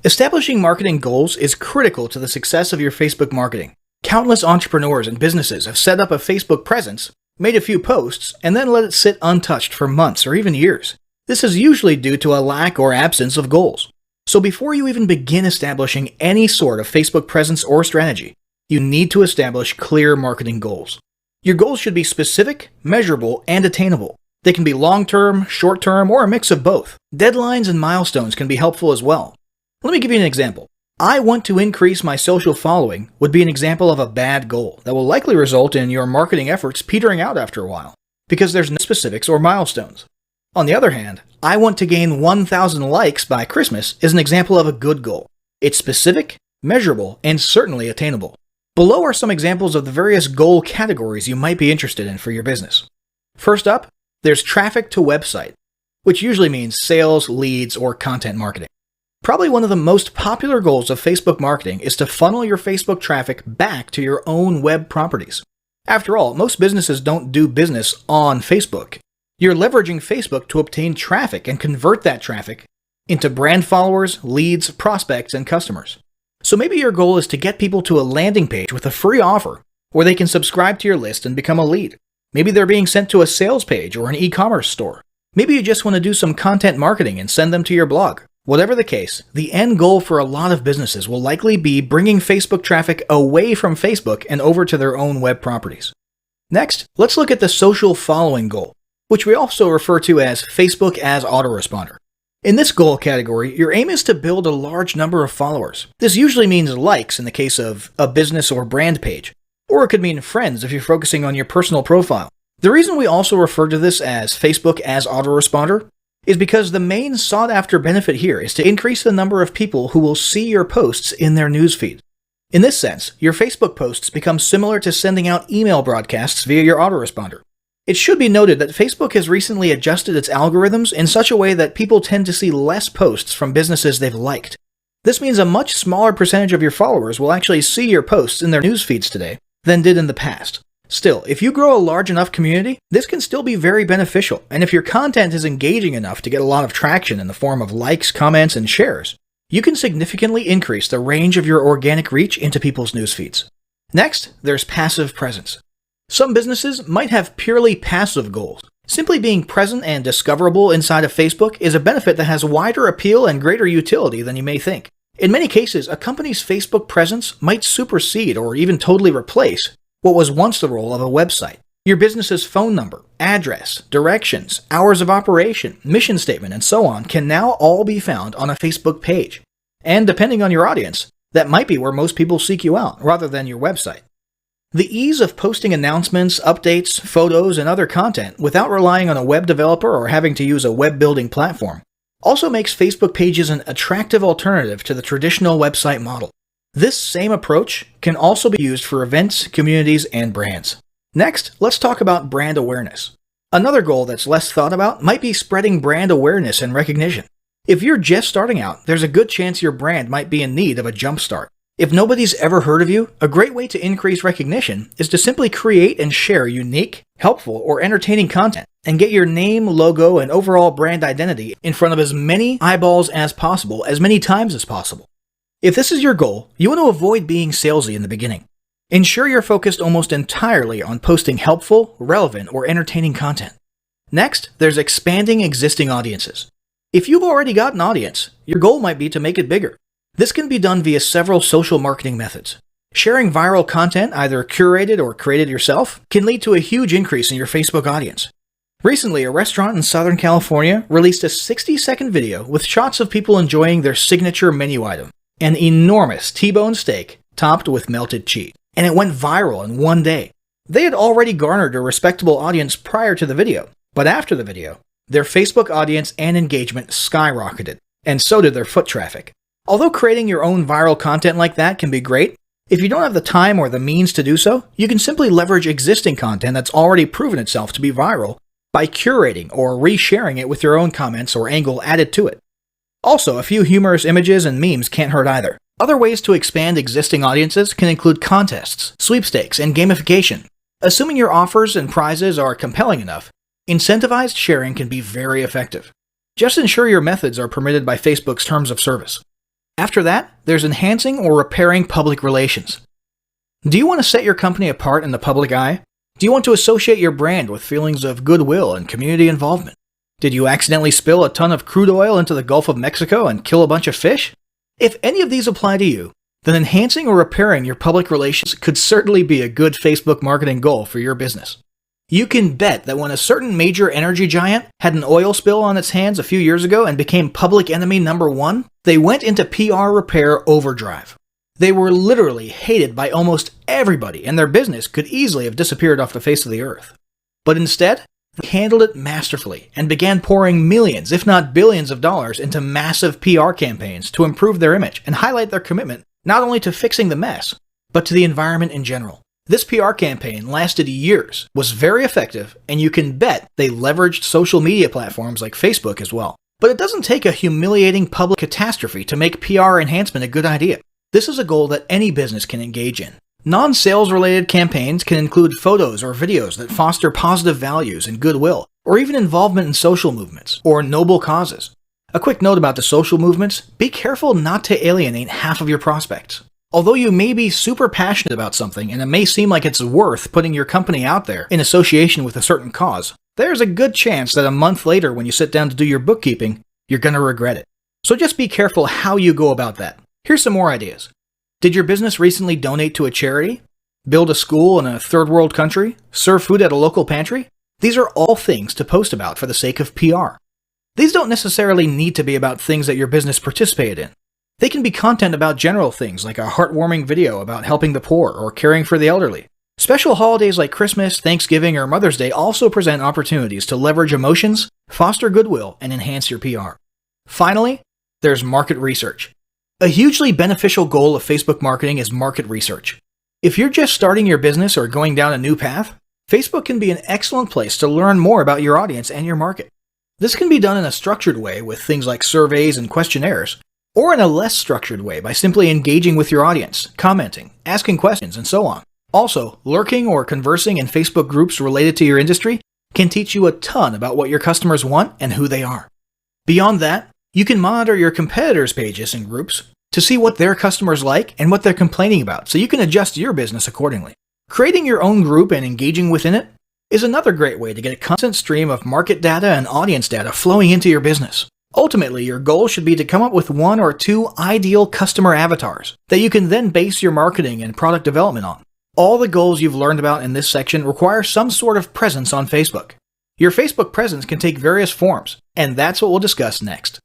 Establishing marketing goals is critical to the success of your Facebook marketing. Countless entrepreneurs and businesses have set up a Facebook presence, made a few posts, and then let it sit untouched for months or even years. This is usually due to a lack or absence of goals. So before you even begin establishing any sort of Facebook presence or strategy, you need to establish clear marketing goals. Your goals should be specific, measurable, and attainable. They can be long-term, short-term, or a mix of both. Deadlines and milestones can be helpful as well. Let me give you an example. I want to increase my social following would be an example of a bad goal that will likely result in your marketing efforts petering out after a while, because there's no specifics or milestones. On the other hand, I want to gain 1,000 likes by Christmas is an example of a good goal. It's specific, measurable, and certainly attainable. Below are some examples of the various goal categories you might be interested in for your business. First up, there's traffic to website, which usually means sales, leads, or content marketing. Probably one of the most popular goals of Facebook marketing is to funnel your Facebook traffic back to your own web properties. After all, most businesses don't do business on Facebook. You're leveraging Facebook to obtain traffic and convert that traffic into brand followers, leads, prospects, and customers. So maybe your goal is to get people to a landing page with a free offer where they can subscribe to your list and become a lead. Maybe they're being sent to a sales page or an e-commerce store. Maybe you just want to do some content marketing and send them to your blog. Whatever the case, the end goal for a lot of businesses will likely be bringing Facebook traffic away from Facebook and over to their own web properties. Next, let's look at the social following goal, which we also refer to as Facebook as autoresponder. In this goal category, your aim is to build a large number of followers. This usually means likes in the case of a business or brand page, or it could mean friends if you're focusing on your personal profile. The reason we also refer to this as Facebook as autoresponder is because the main sought-after benefit here is to increase the number of people who will see your posts in their newsfeed. In this sense, your Facebook posts become similar to sending out email broadcasts via your autoresponder. It should be noted that Facebook has recently adjusted its algorithms in such a way that people tend to see less posts from businesses they've liked. This means a much smaller percentage of your followers will actually see your posts in their newsfeeds today than did in the past. Still, if you grow a large enough community, this can still be very beneficial, and if your content is engaging enough to get a lot of traction in the form of likes, comments, and shares, you can significantly increase the range of your organic reach into people's newsfeeds. Next, there's passive presence. Some businesses might have purely passive goals. Simply being present and discoverable inside of Facebook is a benefit that has wider appeal and greater utility than you may think. In many cases, a company's Facebook presence might supersede or even totally replace what was once the role of a website. Your business's phone number, address, directions, hours of operation, mission statement, and so on can now all be found on a Facebook page. And depending on your audience, that might be where most people seek you out, rather than your website. The ease of posting announcements, updates, photos, and other content without relying on a web developer or having to use a web building platform also makes Facebook pages an attractive alternative to the traditional website model. This same approach can also be used for events, communities, and brands. Next, let's talk about brand awareness. Another goal that's less thought about might be spreading brand awareness and recognition. If you're just starting out, there's a good chance your brand might be in need of a jump start. If nobody's ever heard of you, a great way to increase recognition is to simply create and share unique, helpful, or entertaining content and get your name, logo, and overall brand identity in front of as many eyeballs as possible, as many times as possible. If this is your goal, you want to avoid being salesy in the beginning. Ensure you're focused almost entirely on posting helpful, relevant, or entertaining content. Next, there's expanding existing audiences. If you've already got an audience, your goal might be to make it bigger. This can be done via several social marketing methods. Sharing viral content, either curated or created yourself, can lead to a huge increase in your Facebook audience. Recently, a restaurant in Southern California released a 60-second video with shots of people enjoying their signature menu item, an enormous T-bone steak topped with melted cheese, and it went viral in one day. They had already garnered a respectable audience prior to the video, but after the video, their Facebook audience and engagement skyrocketed, and so did their foot traffic. Although creating your own viral content like that can be great, if you don't have the time or the means to do so, you can simply leverage existing content that's already proven itself to be viral by curating or resharing it with your own comments or angle added to it. Also, a few humorous images and memes can't hurt either. Other ways to expand existing audiences can include contests, sweepstakes, and gamification. Assuming your offers and prizes are compelling enough, incentivized sharing can be very effective. Just ensure your methods are permitted by Facebook's terms of service. After that, there's enhancing or repairing public relations. Do you want to set your company apart in the public eye? Do you want to associate your brand with feelings of goodwill and community involvement? Did you accidentally spill a ton of crude oil into the Gulf of Mexico and kill a bunch of fish? If any of these apply to you, then enhancing or repairing your public relations could certainly be a good Facebook marketing goal for your business. You can bet that when a certain major energy giant had an oil spill on its hands a few years ago and became public enemy number one, they went into PR repair overdrive. They were literally hated by almost everybody, and their business could easily have disappeared off the face of the earth. But instead, they handled it masterfully and began pouring millions, if not billions of dollars into massive PR campaigns to improve their image and highlight their commitment not only to fixing the mess, but to the environment in general. This PR campaign lasted years, was very effective, and you can bet they leveraged social media platforms like Facebook as well. But it doesn't take a humiliating public catastrophe to make PR enhancement a good idea. This is a goal that any business can engage in. Non-sales related campaigns can include photos or videos that foster positive values and goodwill, or even involvement in social movements or noble causes. A quick note about the social movements: be careful not to alienate half of your prospects. Although you may be super passionate about something and it may seem like it's worth putting your company out there in association with a certain cause, there's a good chance that a month later when you sit down to do your bookkeeping, you're going to regret it. So just be careful how you go about that. Here's some more ideas. Did your business recently donate to a charity? Build a school in a third world country? Serve food at a local pantry? These are all things to post about for the sake of PR. These don't necessarily need to be about things that your business participated in. They can be content about general things like a heartwarming video about helping the poor or caring for the elderly. Special holidays like Christmas, Thanksgiving, or Mother's Day also present opportunities to leverage emotions, foster goodwill, and enhance your PR. Finally, there's market research. A hugely beneficial goal of Facebook marketing is market research. If you're just starting your business or going down a new path, Facebook can be an excellent place to learn more about your audience and your market. This can be done in a structured way with things like surveys and questionnaires, or in a less structured way by simply engaging with your audience, commenting, asking questions, and so on. Also, lurking or conversing in Facebook groups related to your industry can teach you a ton about what your customers want and who they are. Beyond that, you can monitor your competitors' pages and groups to see what their customers like and what they're complaining about, so you can adjust your business accordingly. Creating your own group and engaging within it is another great way to get a constant stream of market data and audience data flowing into your business. Ultimately, your goal should be to come up with one or two ideal customer avatars that you can then base your marketing and product development on. All the goals you've learned about in this section require some sort of presence on Facebook. Your Facebook presence can take various forms, and that's what we'll discuss next.